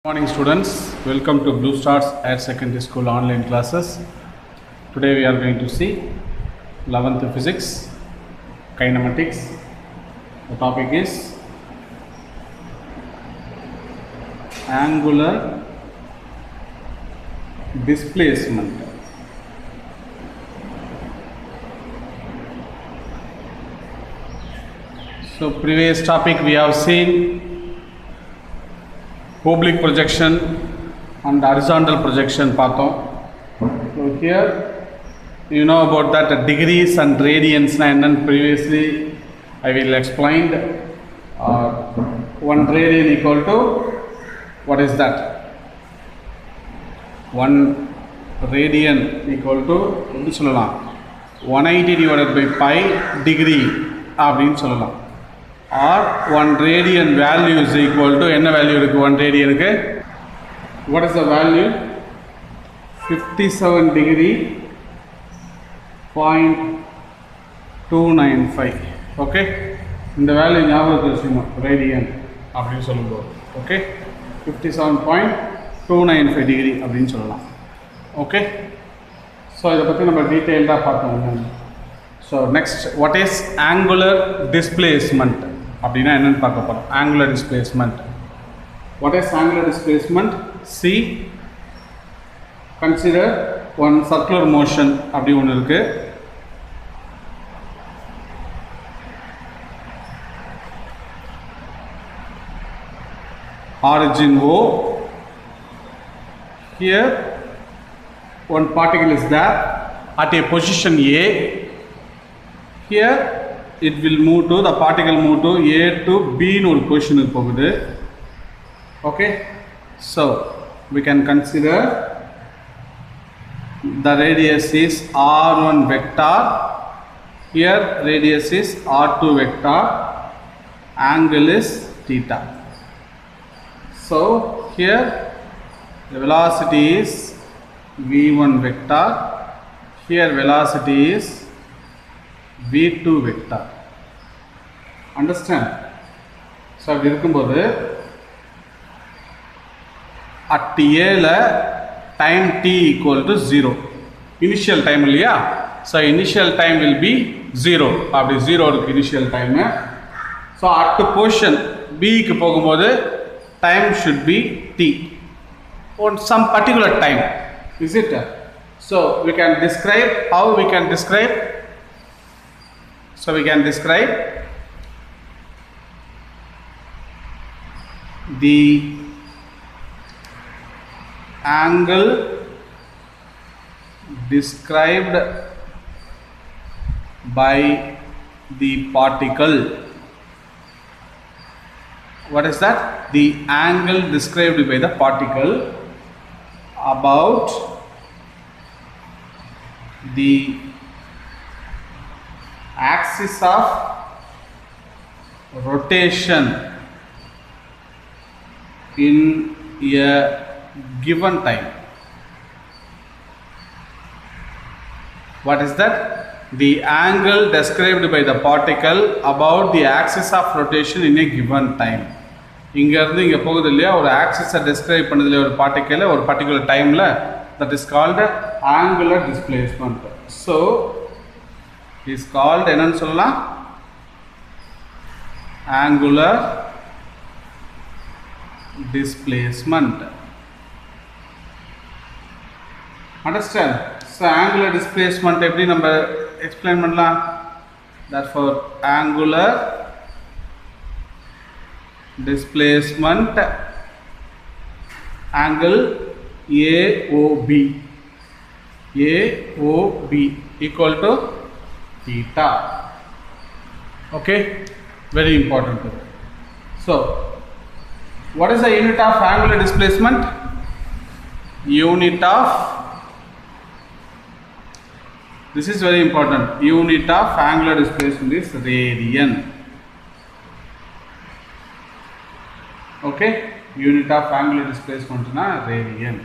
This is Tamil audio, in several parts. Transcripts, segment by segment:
Good morning students, welcome to Blue Stars Higher Secondary School online classes. Today we are going to see 11th physics, kinematics. The topic is angular displacement. So previous topic we have seen oblique projection and horizontal projection பார்த்தோம். So here you know about that degrees and radians and previously I will explain 1 radian equal to what is that? 1 radian equal to எப்படி சொல்லலாம் 180 divided by pi degree அப்படின்னு சொல்லலாம். Or 1 radian value is equal to என்ன value இருக்கு 1 radian க்கு what is the value 57 degree 0.295 okay இந்த வேல்யூ ஞாபகத்துல வச்சுக்கணும் radian அப்படி சொல்லும்போது okay 57.295 degree அப்படினு சொல்லலாம் okay so இத பத்தி நம்ம டீடைலா பார்த்தோம். So next what is angular displacement அப்படினா என்னன்னு பார்க்க போறோம். angular displacement. What is angular displacement? See, consider one circular motion அப்படி ஒன்னு இருக்கு. Origin O. Here one particle is there at a position A. Here it will move to the particle move to A to B in one position போகுது. Okay, so we can consider the radius is r1 vector, here radius is r2 vector, angle is theta. So here the velocity is v1 vector, here velocity is v2 vector. Understand? So அப்படி இருக்கும்போது at A ல time t equal to 0 initial time இல்லையா. So initial time will be 0 அப்படி 0 இருக்கு initial time. So at position B க்கு போகும்போது time should be t on some particular time, is it? So we can describe how we can describe. So we can describe the angle described by the particle. What is that? The angle described by the particle about the axis of rotation in a given time. What is that? The angle described by the particle about the axis of rotation in a given time. இங்க இருந்து இங்க போகுது இல்லையா ஒரு ஆக்சிஸை டிஸ்கிரைப் பண்ணதுல ஒரு பார்ட்டிகல் ஒரு பர்టిక్యులர் டைம்ல that is called angular displacement. So is called என்னன்னு சொல்லலாம் angular displacement. Understand? So angular displacement எப்படி நம்ம explain பண்ணலாம்? Therefore angular displacement angle AOB equal to theta. Okay, very important. So what is the unit of angular displacement? Unit of, this is very important, unit of angular displacement is radian. Okay, unit of angular displacement na radian.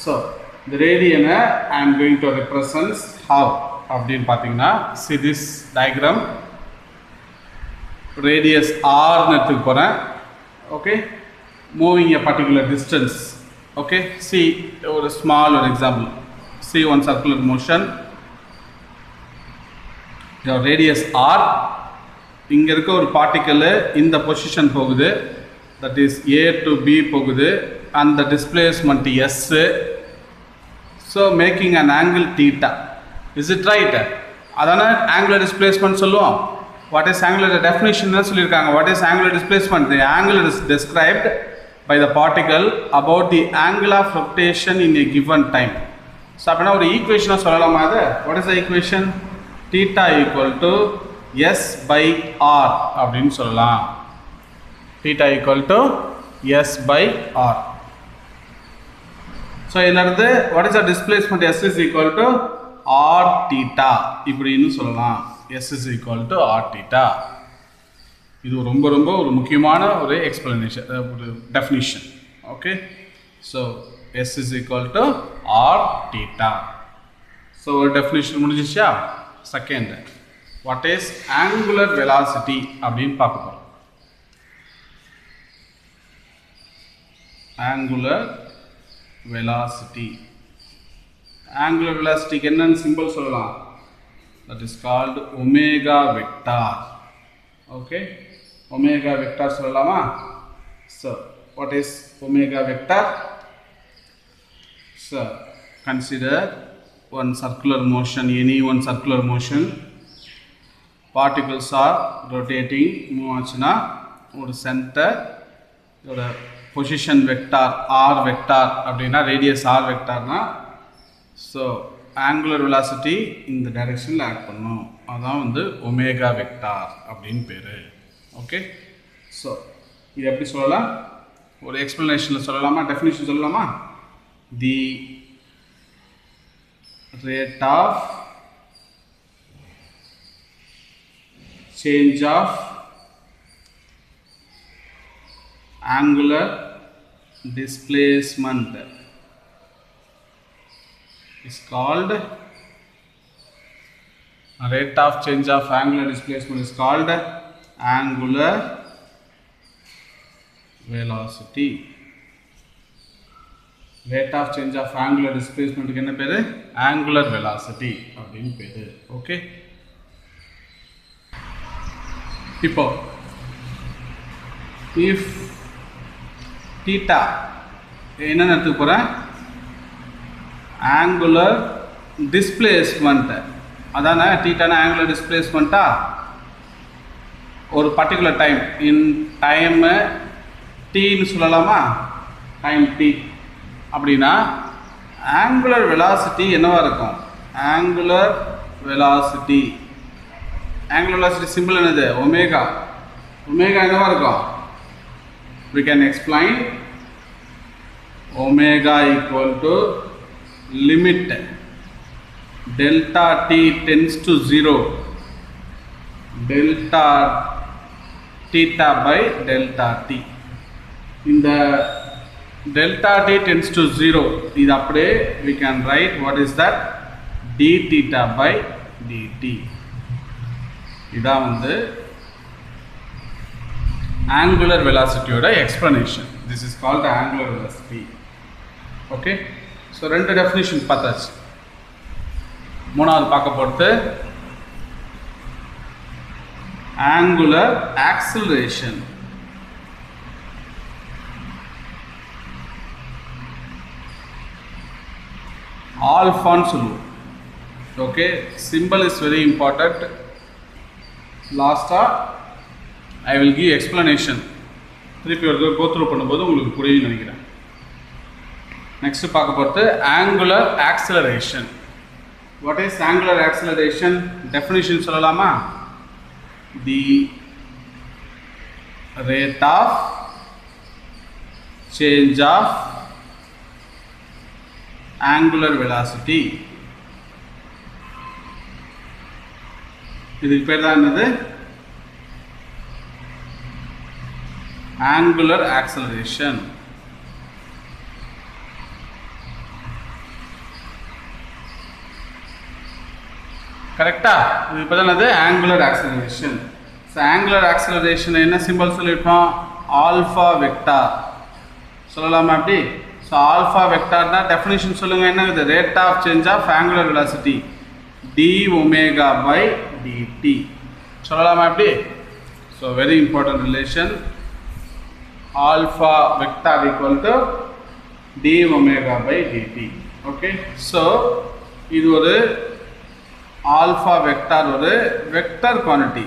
So the radian I am going to represent how அப்படினு பாத்தீங்கன்னா see this diagram radius r னு எடுத்துக்க போறேன். Okay, moving a particular distance. Okay, see a small example. See one circular motion. Your radius r. இங்க இருக்க ஒரு பார்ட்டிக்கல் இந்த பொசிஷன் போகுது, that is a to b போகுது, and the displacement s, so making an angle theta. Is it right? அதான angular displacement சொல்லுவோம். What is angular definition னு சொல்லிருக்காங்க. What is angular displacement? The angle is described by the particle about the angle of rotation in a given time. So அப்பனா ஒரு ஈக்குவேஷனை சொல்லலாமா அது? What is the equation? Theta equal to s by r அப்படின்னு சொல்லலாம். Theta equal to s by r. So இதிலிருந்து what is the displacement? S is equal to r theta இப்படின்னு சொல்லலாம். S is equal to r theta. இது ரொம்ப ரொம்ப ஒரு முக்கியமான ஒரு explanation, ஒரு definition. Okay, so S is equal to r theta. So ஒரு definition முடிஞ்சிச்சா? Second, what is angular velocity அப்படின்னு பார்க்க போறோம். Angular velocity. Angular velocity என்னன்னு சிம்பிள் சொல்லலாம். That is called omega vector. Okay, omega vector சொல்லலாமா? So what is omega vector? So consider one circular motion, any one circular motion. Particles are rotating, move ஆச்சுனா ஒரு சென்டர், ஒரு பொசிஷன் வெக்டார் r வெக்டார் அப்படின்னா ரேடியஸ் r வெக்டார்னா, ஸோ ஆங்குலர் வெலாசிட்டி இந்த டைரெக்ஷனில் ஆக்ட் பண்ணும். அதான் வந்து ஒமேகா வெக்டார் அப்படின்னு பேர். ஓகே, ஸோ இது எப்படி சொல்லலாம்? ஒரு எக்ஸ்பிளனேஷனில் சொல்லலாமா? டெஃபினிஷன் சொல்லலாமா? தி rate of change of angular displacement is called rate of change of angular displacement is called angular velocity. Rate of change of angular displacement க்கு என்ன பேரு? Angular velocity அப்படினு பேரு. ஓகே, இப்போ if theta என்ன எடுத்துக்க போறேன்? angular displacement. அதானே theta angular displacement. ஒரு particular time, in time t ன்னு சொல்லலாமா? time t அப்படின்னா angular velocity என்னவா இருக்கும்? angular velocity symbol என்னது? omega. omega என்னவா இருக்கும்? we can explain omega equal to limit delta t tends to 0 delta theta by delta t. இந்த delta t tends to 0 இது அப்படியே we can write what is that? d theta by dt. இதான் வந்து angular velocity ஓட explanation. This is called the angular velocity. Okay, so ரெண்டு definition பார்த்தாச்சு. மூணாவது பார்க்க போறது angular acceleration. alpha ன்னு சொல்லுவோம். Okay, symbol is very important. Last I will give explanation. திருப்பி ஒரு go through பண்ணும்போது உங்களுக்கு புரியும் நினைக்கிறேன். Next பார்க்க போறது angular acceleration. What is angular acceleration? Definition சொல்லலாமா? The rate of change of angular velocity. இதுக்கு பேர் தான் என்னது? angular acceleration. கரெக்டா? இதுக்கு பேர் தான் என்னது? angular acceleration. So angular acceleration என்ன சிம்பல் சொல்லிருப்போம்? alpha vector. சொல்லலாமா அப்படி? ஸோ ஆல்ஃபா வெக்டார்னா டெஃபினிஷன் சொல்லுங்கள், என்ன? Rate of change of angular velocity d omega by dt சொல்லலாமா அப்படி? So very important relation, alpha vector equal to d omega by dt. Okay, so இது ஒரு ஆல்ஃபா வெக்டார், ஒரு வெக்டர் குவான்டிட்டி.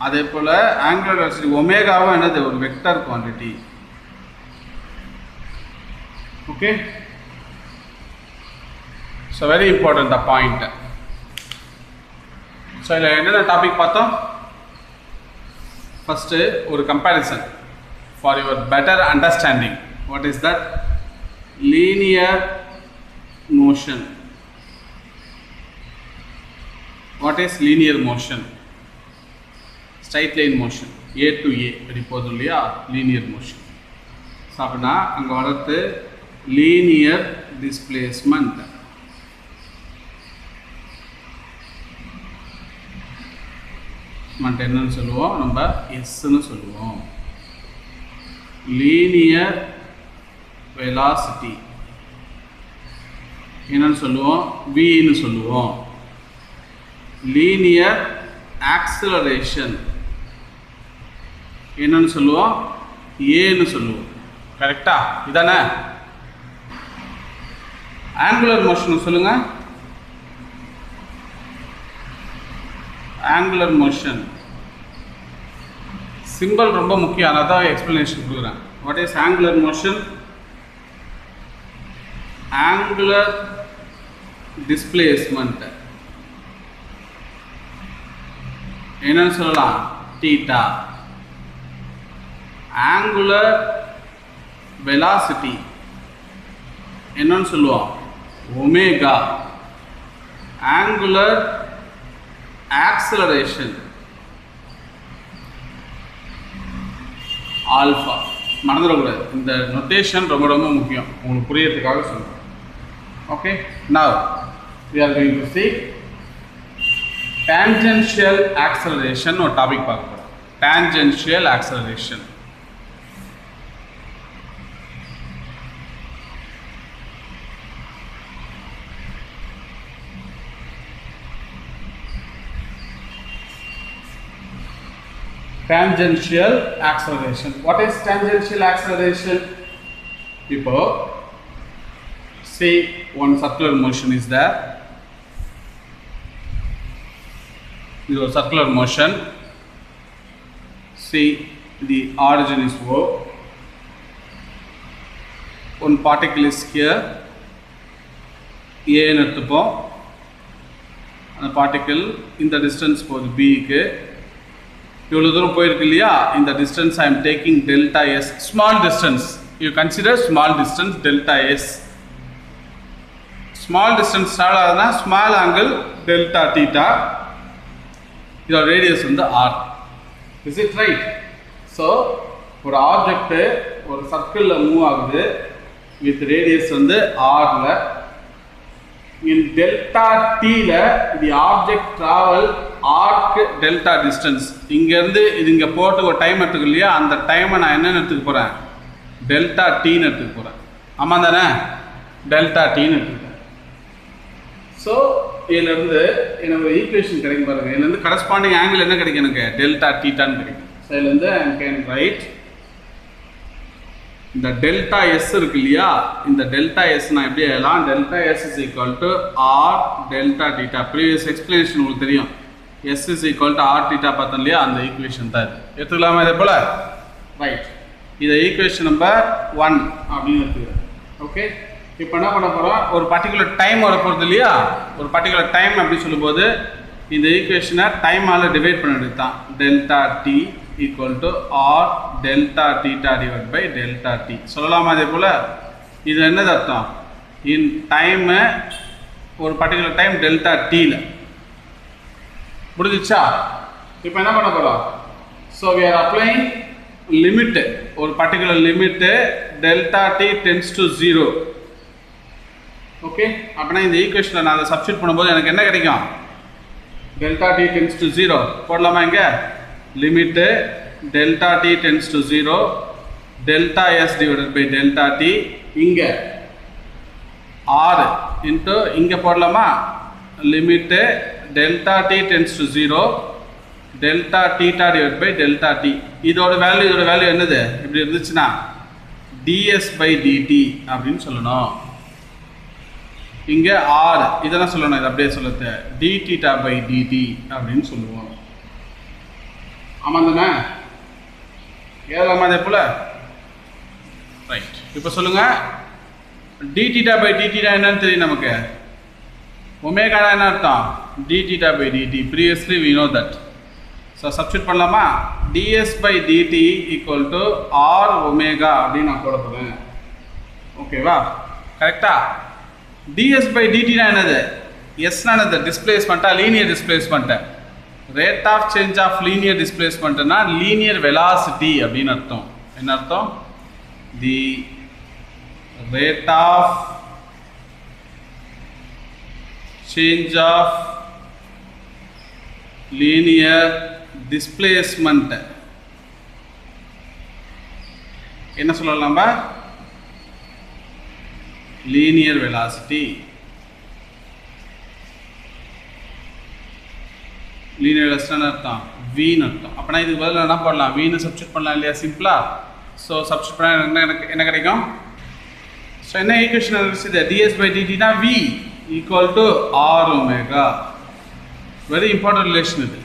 அதே போல் ஆங்குலர் வெலாசிட்டி ஒமேகாவும் என்னது? ஒரு vector quantity. Okay, so very important the point. So இதில் என்னென்ன டாபிக் பார்த்தோம்? ஃபஸ்ட்டு ஒரு comparison for your better understanding. What is that? Linear motion. What is linear motion? Straight line motion, A to A அப்படி போதும் இல்லையா? Linear motion. ஸோ அப்படின்னா அங்கே வரது லீனியர் டிஸ்பிளேஸ்மெண்ட். என்னன்னு சொல்லுவோம்? நம்ம எஸ்ன்னு சொல்லுவோம். லீனியர் வெலாசிட்டி என்னன்னு சொல்லுவோம்? வின்னு சொல்லுவோம். லீனியர் ஆக்சிலரேஷன் என்னன்னு சொல்லுவோம்? ஏன்னு சொல்லுவோம். கரெக்டா? இதானே? ஆங்குலர் மோஷன் சொல்லுங்க. ஆங்குலர் மோஷன் சிம்பிள் ரொம்ப முக்கியம், அதான் எக்ஸ்பிளனேஷன் கொடுக்குறேன். What is angular motion? Angular displacement என்னன்னு சொல்லலாம்? தீட்டா. ஆங்குலர் வெலாசிட்டி என்னன்னு சொல்லுவோம்? ஒமேகா. Angular acceleration alpha. மறந்துடக்கூடாது, இந்த நொட்டேஷன் ரொம்ப ரொம்ப முக்கியம், உங்களுக்கு புரியறதுக்காக சொல்லுவேன். Okay, now we are going to see tangential acceleration ஒரு டாபிக் பார்க்க போறோம். tangential acceleration. Tangential acceleration. What is tangential acceleration? இப்போ say one circular motion is there. This is a circular motion. See, the origin is O. One particle is here. A ன்னு எடுத்துப்போம். அந்த பார்ட்டிகிள் இந்த டிஸ்டன்ஸ் போகுது B க்கு. இவ்வளோ தூரம் போயிருக்கு இல்லையா? இந்த distance I am taking delta s. Small distance, you consider small distance delta s. Small distance travel ஆகுதுன்னா ஸ்மால் ஆங்கிள் டெல்டா தீட்டா. இதோட ரேடியஸ் வந்து r. Is it right? So ஒரு ஆப்ஜெக்ட்டு ஒரு சர்க்கிளில் மூவ் ஆகுது வித் ரேடியஸ் வந்து ஆரில். இன் டெல்டா டீல the object travel arc delta distance. இங்கேருந்து இது இங்கே போட்டு ஒரு டைம் எடுத்துக்க இல்லையா? அந்த டைமை நான் என்னென்னு எடுத்துக்க போகிறேன்? டெல்டா டீன்னு எடுத்துக்க போகிறேன். ஆமாம் தானே? டெல்டா டீன்னு எடுத்துக்கிறேன். ஸோ இதிலேருந்து எனக்கு ஒரு ஈக்குவேஷன் கிடைக்கும் பாருங்கள். இதுலேருந்து கரஸ்பாண்டிங் ஆங்கிள் என்ன கிடைக்கும்? எனக்கு டெல்டா டீட்டான்னு கிடைக்கும். ஸோ இதுலேருந்து ஐ கேன் ரைட் இந்த டெல்டா எஸ் இருக்கு இல்லையா? இந்த டெல்டா எஸ் நான் எப்படி எழுதலாம்? Delta s is equal to r delta theta. Previous explanation உங்களுக்கு தெரியும். S is equal to r theta பார்த்தோம் இல்லையா? அந்த ஈக்குவேஷன் தான் இது. எடுத்துக்கலாமா இதே போல்? ரைட், இதை ஈக்குவேஷன் நம்பர் 1 அப்படின்னு எடுத்துக்கிறேன். ஓகே, இப்போ என்ன பண்ண போகிறோம்? ஒரு பர்டிகுலர் டைம் வர போகிறது இல்லையா? ஒரு பர்டிகுலர் டைம் அப்படி சொல்லும்போது இந்த ஈக்குவேஷனை டைமால் டிவைட் பண்ணிட்டு தான் delta D equal to r delta theta divided by delta t சொல்லலாமா? அதே போல் இது என்னது அர்த்தம்? இன் டைம் ஒரு பர்டிகுலர் டைம் டெல்டா டீல முடிஞ்சிச்சா? இப்போ என்ன பண்ண போகிறோம்? So we are applying limit, ஒரு particular limit delta t tends to 0. Okay, அப்படின்னா இந்த ஈக்குவேஷனில் நான் அதை சப்ஸ்டியூட் பண்ணும்போது எனக்கு என்ன கிடைக்கும்? டெல்டா டி டென்ஸ் டு 0 போடலாமா? இங்கே limit delta t tends to 0 delta s divided by delta t இங்க r into இங்க போடலாமா limit delta t tends to 0 delta theta divided by delta t இதோட வேல்யூ என்னது இப்படி இருந்துச்சுனா ds by dt அப்படினு சொல்லணும் இங்க r இதெல்லாம் சொல்லணும் இது அப்படியே சொல்லுது d theta by dt அப்படினு சொல்லுவோம் ஆமாதானே ஏதலாமா அதே போல ரைட் இப்போ சொல்லுங்க d theta by dt என்னன்னு தெரியும் நமக்கு ஒமேகா என்ன அர்த்தம் d theta by dt previously we know that so substitute பண்ணலாமா ds by dt equal to r omega அப்படி நான் போட போறேன் ஓகேவா கரெக்ட்டா ds by dt னா என்னது s னா என்னது டிஸ்பிளேஸ்மென்ட்டா linear displacement rate of change of linear displacement னா linear velocity அப்படினு அர்த்தம் என்ன அர்த்தம் the rate of change of linear displacement என்ன சொல்லலாம் நம்ம linear velocity linear velocity னா அர்த்தம் v ன்னு அர்த்தம் அப்பனா இதுக்கு பதிலா என்ன பண்ணலாம் v ன்னு சப்ஸ்டிட்யூட் பண்ணலாம் இல்லையா சிம்பிளா சோ சப்ஸ்டிட்யூட் பண்ணா என்ன கிடைக்கும் சோ என்ன ஈக்குவேஷன் இருக்குது ds by dt னா v equal to r omega very important relation இது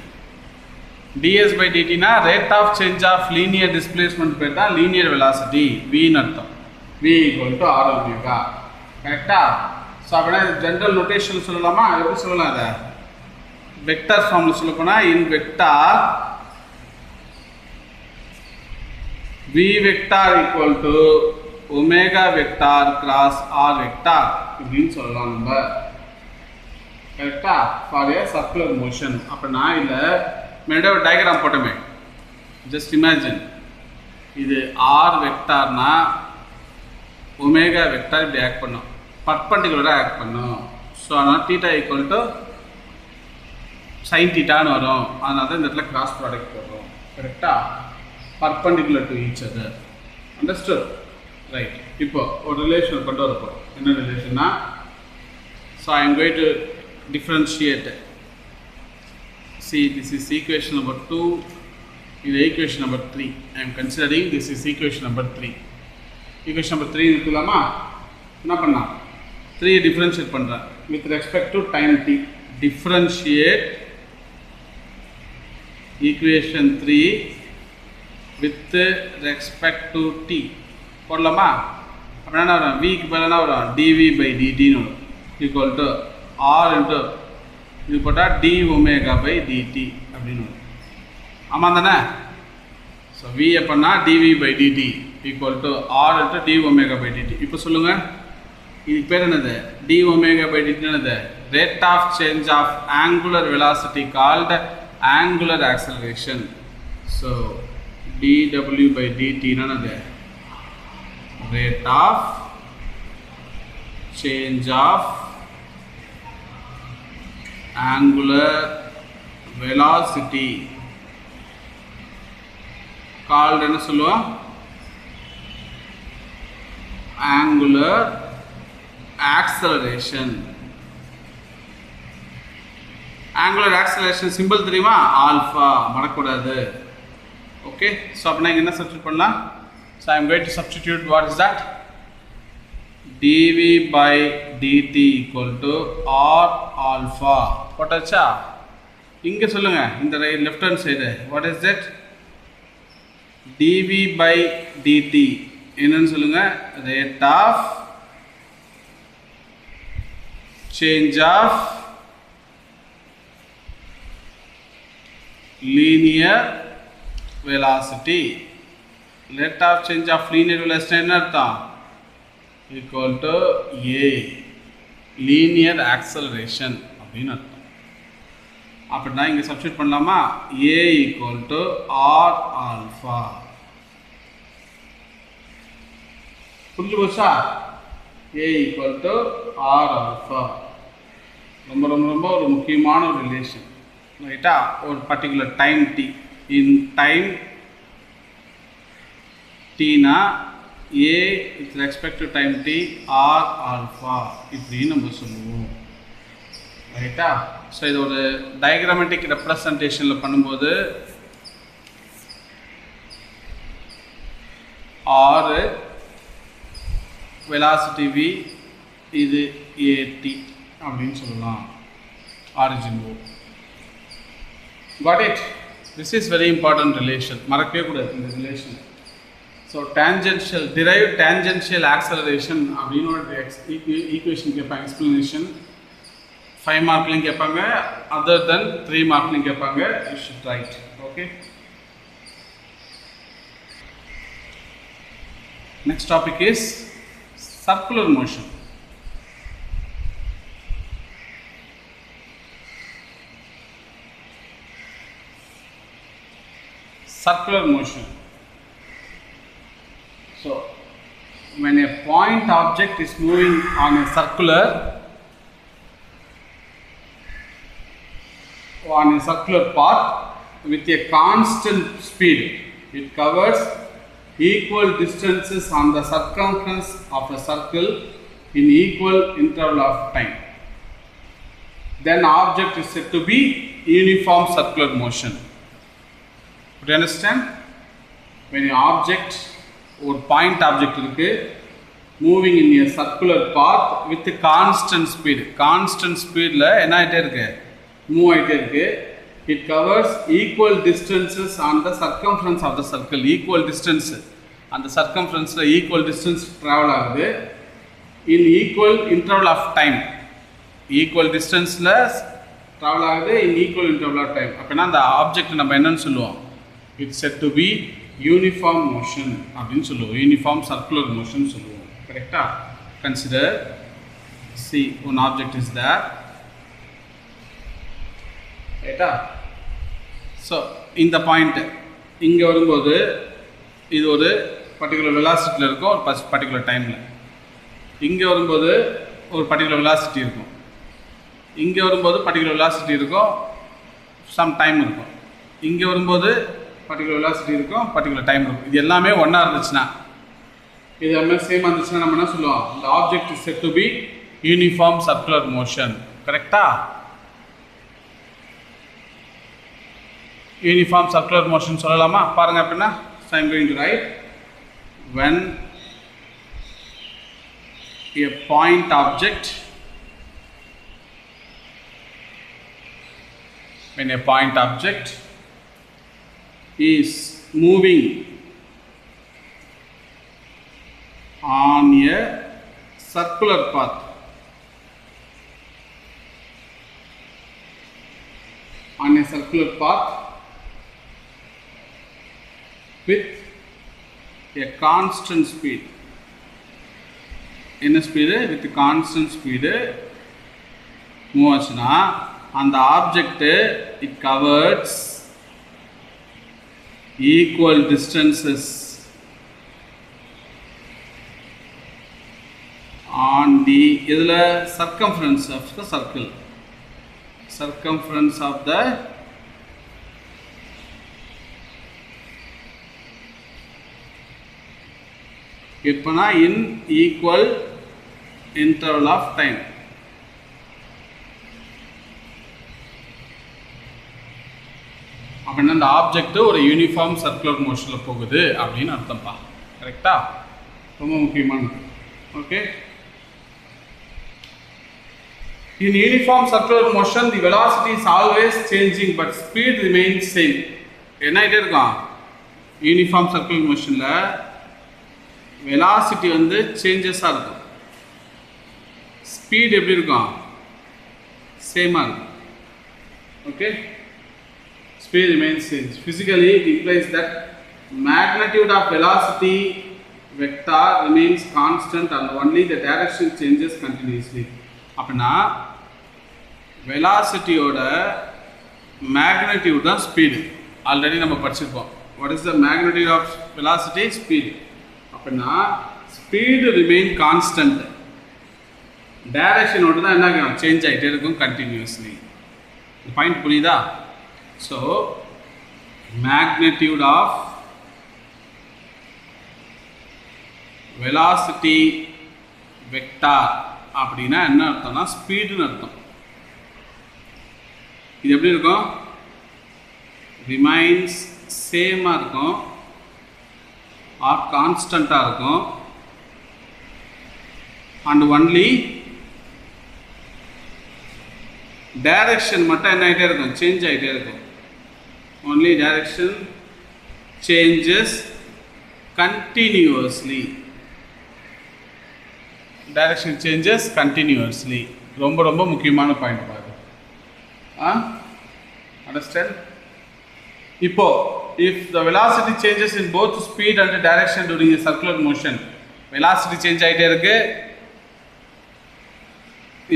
ds by dt னா rate of change of linear displacement பேர் தான் linear velocity v ன்னு அர்த்தம் v equal to r omega கரெக்ட்டா சோ அப்பனா ஜெனரல் நோட்டேஷன் சொல்லலாமா எப்படி சொல்லலாம் அத வெக்டர் ஃபார்ம்ல சொல்ல போனா in vector v vector equal to omega vector cross r vector இப்படின்னு சொல்லலாம் நம்ம கரெக்ட்டா for a circular motion அப்பனா இல்ல மேட ஒரு டயகிராம் போட்டமே just imagine இது r வெக்டார்னா omega vector இப்படி ஆக்ட் பண்ணும் perpendicular ஆக்ட் பண்ணும் சோ அதனால θ equal to sin theta ன்னு வரும் அதனால தான் இந்த இடத்துல கிராஸ் ப்ராடக்ட் போடுறோம் கரெக்ட்டா perpendicular to each other understood right இப்போ ஒரு ரிலேஷன் கொண்டு வர போறோம் என்ன ரிலேஷன்னா so I am going to differentiate see this is equation number 2 இது equation number 3 I am considering this is equation number 3 equation number 3 எடுத்துலாமா என்ன பண்ணலாம் 3 differentiate பண்றேன் with respect to time t differentiate equation 3 with respect to t போடலாமா அப்ப என்ன வரும் v க்கு பதிலா என்ன வரும் dv by dt ன்னு வரும் equal to r into இது போட்டா d omega by dt அப்படினு வரும் ஆமா தானே so v அப்பனா dv by dt equal to r into d omega by dt இப்போ சொல்லுங்க இது பேர் என்னது d omega by dt என்னது rate of change of angular velocity called angular acceleration so dw by dt என்னது rate of change of angular velocity called என்ன சொல்லுவோம் angular acceleration angular acceleration symbol தெரியுமா alpha மறக்கக்கூடாது okay so அப்ப நான் என்ன சப்ஸ்டிட்யூட் பண்ணலாம் so I am going to substitute what is that dv by dt equal to r alpha போட்டாச்சா இங்க சொல்லுங்க இந்த left hand side what is that dv by dt என்னன்னு சொல்லுங்க rate of change of linear velocity rate of change of linear velocity என்ன அர்த்தம் equal to a linear acceleration அப்படினு அர்த்தம் அப்படினா இங்க சப்ஸ்டிட்யூட் பண்ணலாமா a equal to r alpha புரிஞ்சு போச்சா a equal to r alpha ரொம்ப ரொம்ப ரொம்ப ஒரு முக்கியமான ஒரு ரிலேஷன் ரைட்டா ஒரு particular time t in time t na a with respect to time t r alpha இப்படி நம்ம சொல்லுவோம் ரைட்டா. ஸோ இது ஒரு டயக்ராமேட்டிக் ரெப்ரசன்டேஷனில் பண்ணும்போது r velocity v இது at அப்படின்னு சொல்லலாம். origin O. Got it? This is very important relation. மறக்கவே கூடாது இந்த relation. So tangential drive tangential acceleration அப்படின்னு ஒரு ஈக்குவேஷன் கேட்பாங்க. எக்ஸ்பிளனேஷன் 5 மார்க்லையும் கேட்பாங்க, அதர் தென் 3 மார்க்லையும் கேட்பாங்க. You should right. Okay. Next topic is circular motion. Circular motion. So, when a point object is moving on a circular path with a constant speed, it covers equal distances on the circumference of a circle in equal interval of time. Then object is said to be uniform circular motion. Do you understand? When an object or point object is moving in a circular path with a constant speed la enna aite irukku move aite irukku. It covers equal distances on the circumference of the circle. Equal distance on the circumference la equal distance travel agudhu in equal interval of time. Equal distance la travel agudhu in equal interval of time. அப்பனா அந்த ஆப்ஜெக்ட் நம்ம என்னன்னு சொல்லுவோம்? It's said to be uniform motion அப்படின்னு சொல்லுவோம். Uniform circular motion சொல்லுவோம். கரெக்ட்டா? Consider, see, one object is there. ரைட்டா? ஸோ இந்த பாயிண்ட் இங்கே வரும்போது இது ஒரு பர்டிகுலர் வெலாசிட்டியில் இருக்கும், ஒரு பர்டிகுலர் டைமில். இங்கே வரும்போது ஒரு பர்டிகுலர் வெலாசிட்டி இருக்கும், இங்கே வரும்போது பர்டிகுலர் வெலாசிட்டி இருக்கும், சம் டைம் இருக்கும். இங்கே வரும்போது பர்டிகுலர் வெலாசிட்டி இருக்கும், பர்டிகுலர் டைம் இருக்கும். இது எல்லாமே ஒன்றா இருந்துச்சுன்னா, இது எல்லாமே சேமாக இருந்துச்சுன்னா நம்ம என்ன சொல்லுவோம்? இந்த object is set to be uniform circular motion. கரெக்டா? யூனிஃபார்ம் சர்க்குலர் மோஷன் சொல்லலாமா? பாருங்க அப்படின்னா, I am going to write when a point object is moving on a circular path with a constant speed. என்ன speed? With constant speed move ஆச்சுன்னா அந்த object it covers equal distances on the இதில் circumference of the circle. circumference of the எப்பனா in equal interval of time. அப்படின்னா அந்த ஆப்ஜெக்ட் ஒரு யூனிஃபார்ம் சர்க்குலர் மோஷனில் போகுது அப்படின்னு அர்த்தம்ப்பா. கரெக்டா? ரொம்ப முக்கியமானது. Okay. In uniform circular motion, the velocity is always changing, but speed remains same. என்ன ஆகிட்டே இருக்கும்? யூனிஃபார்ம் சர்க்குலர் மோஷனில் வெலாசிட்டி வந்து சேஞ்சஸாக இருக்கும், ஸ்பீட் எப்படி இருக்கும்? சேமாக இருக்கும். Okay. Speed remains same. Physically, it implies that magnitude of velocity vector remains constant and only the direction changes continuously. அப்படின்னா வெலாசிட்டியோட மேக்னிடியூட் தான் ஸ்பீடு. ஆல்ரெடி நம்ம படிச்சிருப்போம். What is the magnitude of velocity? Speed. அப்படின்னா ஸ்பீடு ரிமைன் கான்ஸ்டன்ட், டைரக்ஷனோட தான் என்ன சேஞ்ச் ஆகிட்டே இருக்கும் கண்டினியூஸ்லி. பாயிண்ட் புரியுதா? So magnitude of velocity vector அப்படினா என்ன அர்த்தம்னா ஸ்பீடுன்னு அர்த்தம். இது எப்படி இருக்கும்? ரிமைன்ஸ் சேமா இருக்கும் ஆர் கான்ஸ்டண்டா இருக்கும் அண்ட் ஒன்லி டைரக்ஷன் மட்டும் என்ன ஆகிட்டே இருக்கும், சேஞ்ச் ஆகிட்டே இருக்கும். Only direction changes continuously. Direction changes continuously ரொம்ப ரொம்ப முக்கியமான பாயிண்ட் பாருங்க. Understand? இப்போ if the velocity changes in both speed and direction during a circular motion, velocity change ஆயிட்டே இருக்கு,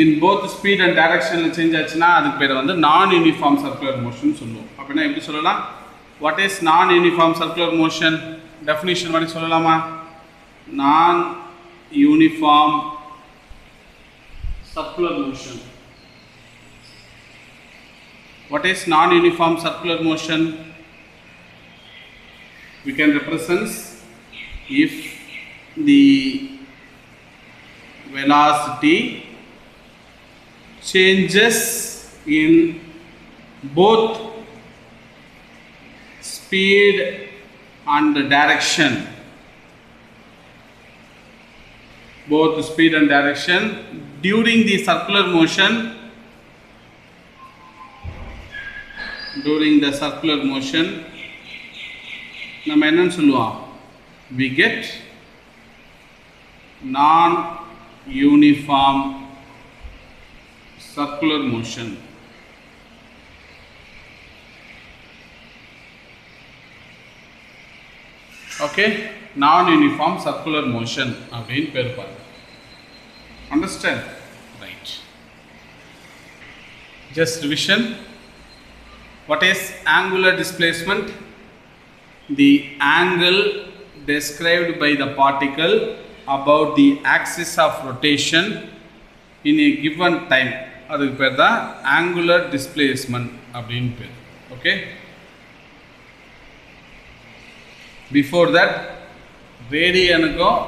in both speed and direction change ஆச்சுன்னா அதுக்கு பேர் வந்து நான் யூனிஃபார்ம் சர்க்குலர் மோஷன் சொல்லுவோம். அப்படின்னா எப்படி சொல்லலாம்? வாட் இஸ் நான் யூனிஃபார்ம் சர்க்குலர் மோஷன்? டெஃபினிஷன் மாதிரி சொல்லலாமா? நான் uniform circular motion. What is non-uniform circular motion? We can represent if the velocity changes in both speed and direction. Both speed and direction during the circular motion. During the circular motion நம்ம என்னன்னு சொல்லுவோம்? We get non-uniform circular motion. Okay, non-uniform circular motion அப்படின்னு பேர் பாருங்க. Understand? Right. Just revision. What is angular displacement? The angle described by the particle about the axis of rotation in a given time. அதுக்கு பேர் தான் angular displacement அப்படின்னு பேர். Okay? Before that, radianuக்கும்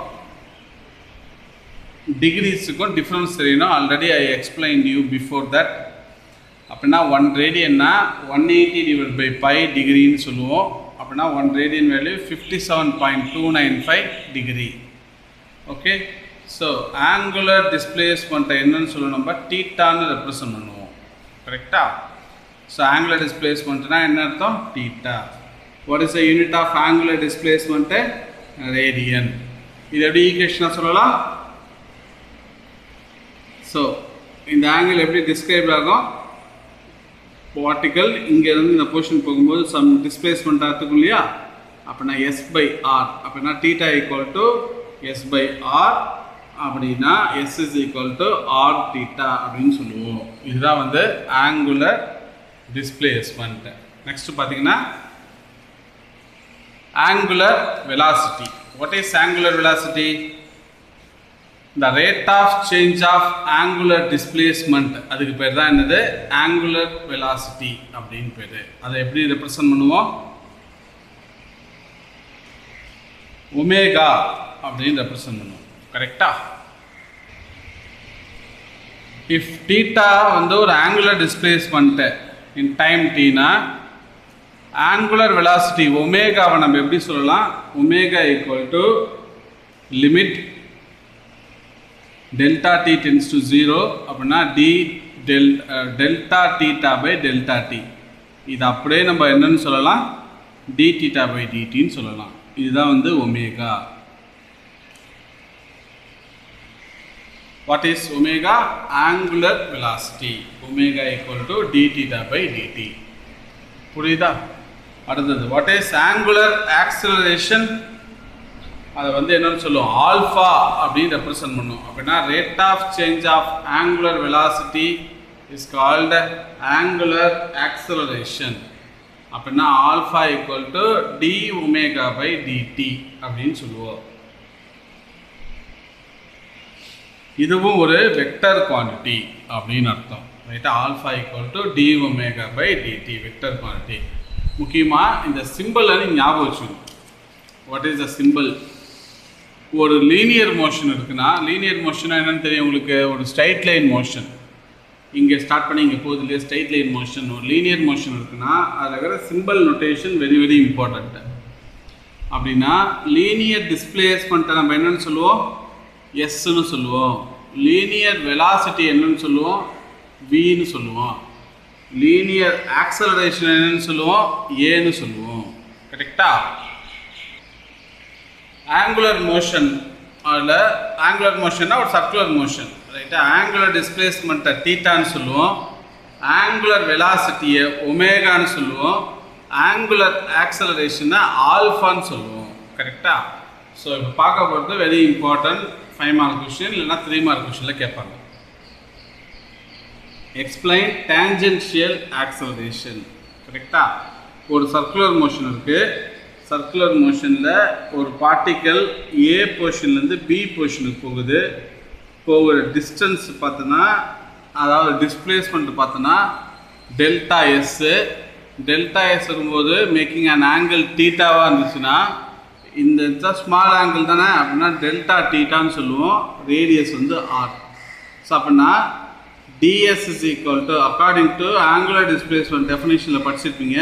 degreesக்கும் difference தெரியணும். Already I explained you before that. அப்படின்னா 1 ரேடியன்னா 180 டிவைட் பை பை டிகிரின்னு சொல்லுவோம். அப்படின்னா 1 radian value 57.295 degree. Okay, so angular டிஸ்பிளேஸ்மெண்ட்டை என்னன்னு சொல்லுவோம்? நம்ம டீட்டான்னு ரெப்ரசன்ட் பண்ணுவோம். கரெக்டா? ஸோ ஆங்குலர் டிஸ்பிளேஸ்மெண்ட்னா என்ன அர்த்தம்? Theta. What is the unit of angular displacement? Radian. இது எப்படி ஈக்குவேஷனாக சொல்லலாம்? ஸோ இந்த ஆங்கிள் எப்படி டிஸ்கிரைப் ஆகும்? பார்ட்டிக்கல் இங்கேருந்து இந்த பொசிஷன் போகும்போது சம் டிஸ்பிளேஸ்மெண்ட் ஆகிறதுக்கும் இல்லையா? அப்படின்னா எஸ் பை ஆர். அப்படின்னா theta equal to s by r. அப்படின்னா s is equal to r theta அப்படின்னு சொல்லுவோம். இதுதான் வந்து ஆங்குலர் டிஸ்பிளேஸ்மெண்ட். நெக்ஸ்ட் பார்த்தீங்கன்னா angular velocity. What is angular velocity? the rate of change of angular displacement. அதுக்கு பேர் தான் என்னது? angular velocity அப்படின்னு பேர். அதை எப்படி ரெப்ரசன்ட் பண்ணுவோம்? ஒமேகா அப்படின்னு ரெப்ரசன்ட் பண்ணுவோம். கரெக்டா? if theta வந்து ஒரு angular displacement in time t னா angular velocity ஒமேகாவை நம்ம எப்படி சொல்லலாம்? Omega equal to limit delta t tends to 0 அப்படின்னா delta theta by delta t. இது அப்படியே நம்ம என்னன்னு சொல்லலாம்? d theta by dt ன்னு சொல்லலாம். இதுதான் வந்து omega. What is omega? Angular velocity. Omega equal to d theta by dt. புரியுதா? அடுத்தது what is angular acceleration? அதை வந்து என்னன்னு சொல்லுவோம்? ஆல்ஃபா அப்படின்னு ரெப்ரசன்ட் பண்ணும். அப்படின்னா rate of change of angular velocity is called angular acceleration. அப்படின்னா alpha equal to d omega by dt அப்படின்னு சொல்லுவோம். இதுவும் ஒரு வெக்டர் குவான்டிட்டி அப்படின்னு அர்த்தம். ரைட்டா? Alpha equal to d omega by dt vector quantity. முக்கியமாக இந்த சிம்பிளை நீங்கள் ஞாபகம் வச்சுக்கணும். What is the symbol? ஒரு லீனியர் மோஷன் இருக்குன்னா லீனியர் மோஷனா என்னன்னு தெரியும் உங்களுக்கு ஒரு ஸ்ட்ரைட் லைன் மோஷன் இங்கே ஸ்டார்ட் பண்ணி இங்கே போகுது இல்லையா ஸ்ட்ரைட் லைன் மோஷன் ஒரு லீனியர் மோஷன் இருக்குன்னா அதில் இருக்கிற simple notation very very important அப்படின்னா லீனியர் டிஸ்பிளேஸ்மெண்ட்டை நம்ம என்னன்னு சொல்லுவோம் எஸ்ன்னு சொல்லுவோம் லீனியர் வெலாசிட்டி என்னன்னு சொல்லுவோம் வின்னு சொல்லுவோம் லீனியர் ஆக்சலரேஷன் என்னன்னு சொல்லுவோம் ஏன்னு சொல்லுவோம் கரெக்டா ஆங்குலர் மோஷன் அதில் ஆங்குலர் மோஷன்னா ஒரு சர்க்குலர் மோஷன் ரைட்டா ஆங்குலர் டிஸ்பிளேஸ்மெண்ட்டை தீட்டான்னு சொல்லுவோம் ஆங்குலர் வெலாசிட்டியை ஒமேகான்னு சொல்லுவோம் ஆங்குலர் ஆக்சலரேஷனை ஆல்ஃபான்னு சொல்லுவோம் கரெக்டா ஸோ இப்போ பார்க்க போகிறது வெரி இம்பார்ட்டன்ட் 5 மார்க் கொஷின் இல்லைன்னா 3 மார்க் கொஷினில் கேட்பாங்க எக்ஸ்பிளைன் டேஞ்சென்ஷியல் ஆக்சலரேஷன் கரெக்டா ஒரு சர்க்குலர் மோஷன் இருக்குது சர்க்குலர் மோஷனில் ஒரு பார்ட்டிக்கல் ஏ போர்ஷன்லேருந்து பி போர்ஷனுக்கு போகுது போகிற டிஸ்டன்ஸ் பார்த்தோன்னா அதாவது டிஸ்பிளேஸ்மெண்ட் பார்த்தோன்னா டெல்டா எஸ் வரும்போது மேக்கிங் அன் ஆங்கிள் தீட்டாவாக இருந்துச்சுன்னா இந்த ஸ்மால் ஆங்கிள் தானே அப்படின்னா டெல்டா தீட்டான்னு சொல்லுவோம் ரேடியஸ் வந்து ஆர் ஸோ அப்படின்னா ds is equal to according to angular displacement டெஃபினிஷனில் படிச்சிருப்பீங்க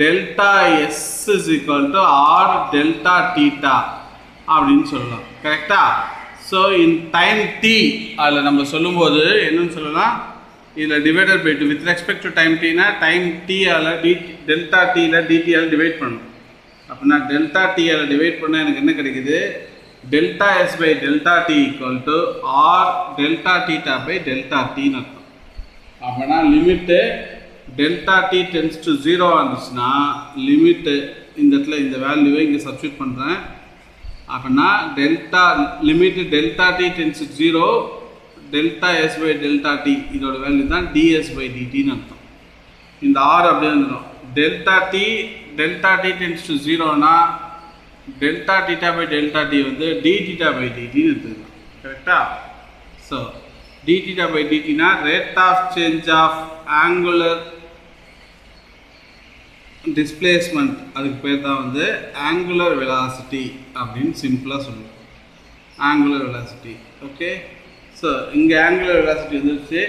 delta s is equal to r delta theta அப்படின்னு சொல்லலாம் கரெக்டா ஸோ இன் டைம் டி அதில் நம்ம சொல்லும்போது என்னன்னு சொல்லலாம் இதில் divided by 2 with respect to time டீனா டைம் டி அதில் டெல்டா டியில் டிடியால் டிவைட் பண்ணணும் அப்படின்னா டெல்டா டியால் டிவைட் பண்ணால் எனக்கு என்ன கிடைக்குது delta s by delta t equal to r delta theta by delta டின்னு அர்த்தம் அப்படின்னா limit delta t tends to 0 இருந்துச்சுன்னா லிமிட்டு இந்த இடத்துல இந்த வேல்யூவை இங்கே சப்ஸ்டியூட் பண்ணுறேன் அப்படின்னா delta limit delta t tends to 0 delta s by delta t இதோட வேல்யூ தான் டிஎஸ் பை டிடின்னு அர்த்தம் இந்த ஆர் அப்படியே வந்துடும் டெல்டா டி டென்ஸ் டு 0னா delta theta by delta t வந்து டி தீட்டா பை டிடின்னு எடுத்துக்கலாம் கரெக்டா ஸோ டி தீட்டா பை டிடினா rate of change of angular displacement அதுக்கு பேர் தான் வந்து ஆங்குலர் வெலாசிட்டி அப்படின்னு சிம்பிளாக சொல்லுவோம் ஆங்குலர் வெலாசிட்டி ஓகே ஸோ இங்கே ஆங்குலர் வெலாசிட்டி வந்துருச்சு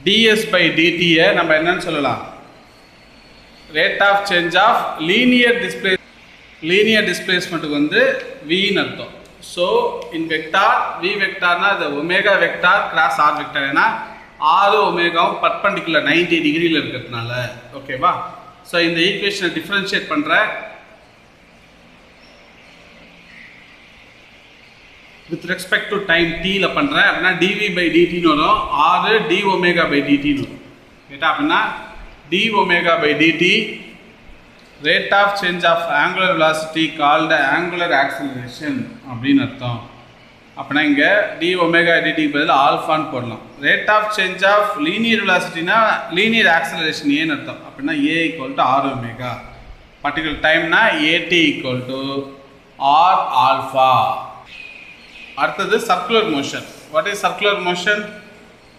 டிஎஸ் பை டிடியை நம்ம என்னன்னு சொல்லலாம் rate of change of linear டிஸ்பிளேஸ்மெண்ட்டுக்கு வந்து வின்னு அர்த்தம் ஸோ இன் வெக்டார் வி வெக்டார்னா இது omega vector cross r vector ஏன்னா ஆறு ஒமேகாவும் பர்பெண்டிகுலர் 90 டிகிரியில் இருக்கிறதுனால ஓகேவா ஸோ இந்த ஈக்குவேஷனை டிஃப்ரென்ஷியேட் பண்ணுறேன் வித் ரெஸ்பெக்ட் டு டைம் டீயில் பண்ணுறேன் அப்படின்னா டிவி பை டிடின்னு வரும் ஆறு டி ஒமேகா பை டிடின்னு வரும் ரைட்டா அப்படின்னா d omega by dt rate of change of angular velocity called angular acceleration அப்படின்னு அர்த்தம் அப்படின்னா இங்கே டி ஒமேகா டிடிக்கு பதில் ஆல்ஃபான்னு போடலாம் rate of change of linear வெலாசிட்டினா லீனியர் ஆக்சலரேஷன் ஏன்னு அர்த்தம் அப்படின்னா a equal to r omega particular டைம்னா a t equal to r alpha அடுத்தது circular motion what is circular motion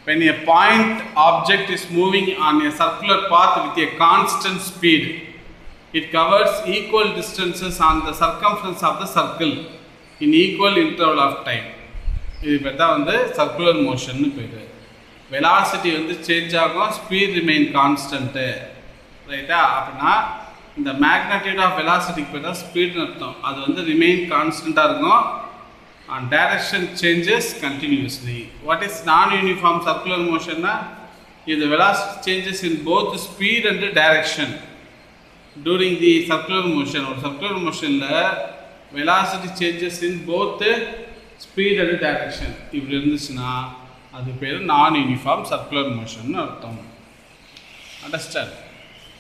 when a point object is moving on a circular path with a constant speed it covers equal distances on the circumference of the circle in equal interval of time இது பேர் தான் வந்து சர்க்குலர் மோஷன்னு பேர் வெலாசிட்டி வந்து சேஞ்ச் ஆகும் ஸ்பீட் ரிமைன் கான்ஸ்டன்ட்டு ரைட்டா அப்படின்னா இந்த மேக்னெட்டியூட் ஆஃப் வெலாசிட்டிக்கு பேர் தான் ஸ்பீட்னு அர்த்தம் அது வந்து ரிமைன் கான்ஸ்டண்ட்டாக இருக்கும் and direction changes continuously. What is non-uniform circular motion? If the velocity changes in both speed and direction during the circular motion or circular motion velocity changes in both speed and direction. If it is non-uniform circular motion. Understand?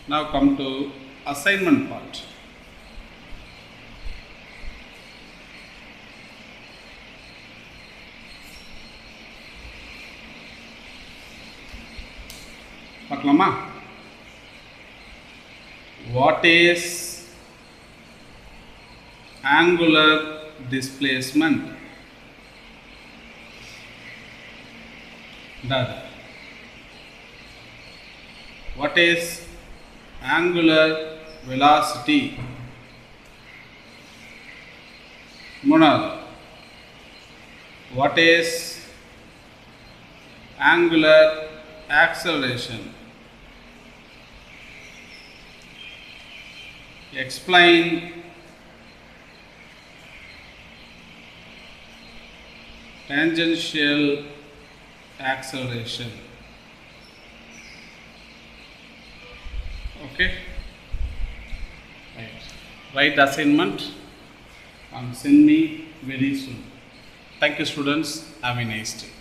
Now come to assignment part. What is angular displacement? What is angular velocity? மூணாவது, what is angular acceleration? Explain tangential acceleration. Okay, right. Write assignment and send me very soon. Thank you students, have a nice day.